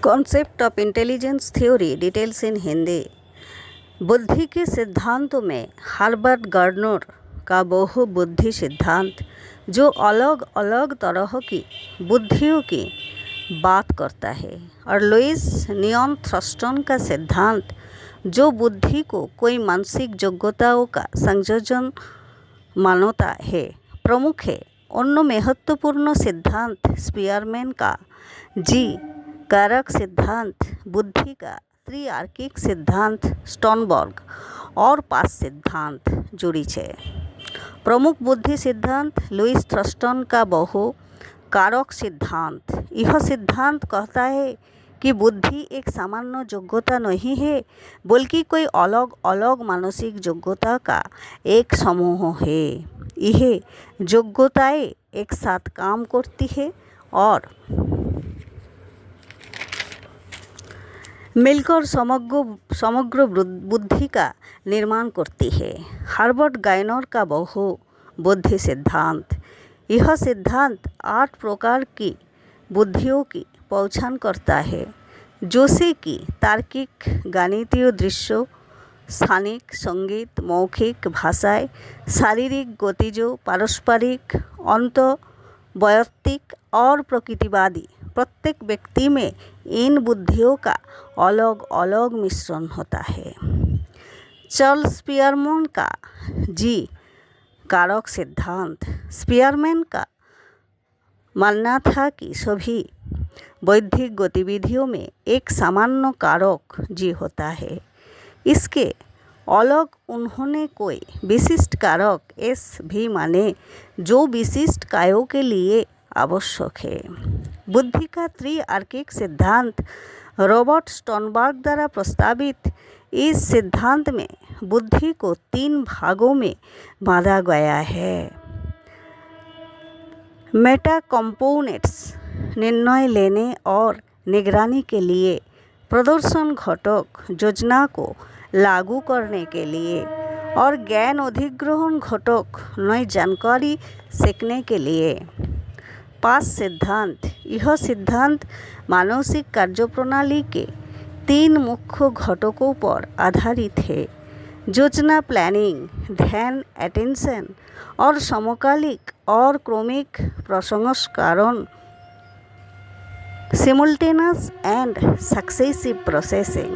Concept of intelligence theory details in Hindi. बुद्धि के सिद्धांतों में हार्वर्ड गार्डनर का बहु बुद्धि सिद्धांत, जो अलग अलग तरह की बुद्धियों की बात करता है, और लुइस नियॉन थर्स्टन का सिद्धांत, जो बुद्धि को कोई मानसिक योग्यताओं का संयोजन मानता है, प्रमुख है। अन्य महत्वपूर्ण सिद्धांत स्पीयरमैन का जी कारक सिद्धांत, बुद्धि का त्रिआर्किक सिद्धांत स्टोनबर्ग और पांच सिद्धांत जुड़ी है। प्रमुख बुद्धि सिद्धांत लुइस थर्स्टन का बहु कारक सिद्धांत। यह सिद्धांत कहता है कि बुद्धि एक सामान्य योग्यता नहीं है, बल्कि कोई अलग अलग मानसिक योग्यता का एक समूह है। यह योग्यताएं एक साथ काम करती है और मिलकर समग्र बुद्धि का निर्माण करती है। हार्वर्ड गार्डनर का बहु बुद्धि सिद्धांत। यह सिद्धांत 8 प्रकार की बुद्धियों की पहचान करता है, जैसे कि तार्किक, गणितीय, दृश्य, स्थानिक, संगीत, मौखिक, भाषाएं, शारीरिक, गतिज, पारस्परिक, अंतर्वैयक्तिक और प्रकृतिवादी। प्रत्येक व्यक्ति में इन बुद्धियों का अलग अलग मिश्रण होता है। चार्ल्स स्पीयरमैन का जी कारक सिद्धांत। स्पीयरमैन का मानना था कि सभी बौद्धिक गतिविधियों में एक सामान्य कारक जी होता है। इसके अलग उन्होंने कोई विशिष्ट कारक एस भी माने, जो विशिष्ट कार्यों के लिए आवश्यक है। बुद्धि का त्रिआर्किक सिद्धांत रॉबर्ट स्टोनबर्ग द्वारा प्रस्तावित इस सिद्धांत में बुद्धि को 3 भागों में बांधा गया है। मेटा कंपोनेंट्स, निर्णय लेने और निगरानी के लिए; प्रदर्शन घटक, योजना को लागू करने के लिए; और ज्ञान अधिग्रहण घटक, नई जानकारी सीखने के लिए। 5 सिद्धांत। यह सिद्धांत मानसिक कार्यप्रणाली के 3 मुख्य घटकों पर आधारित है: योजना प्लानिंग, ध्यान अटेंशन, और समकालिक और क्रमिक प्रसंस्करण सिमुल्टेनियस एंड सक्सेसिव प्रोसेसिंग।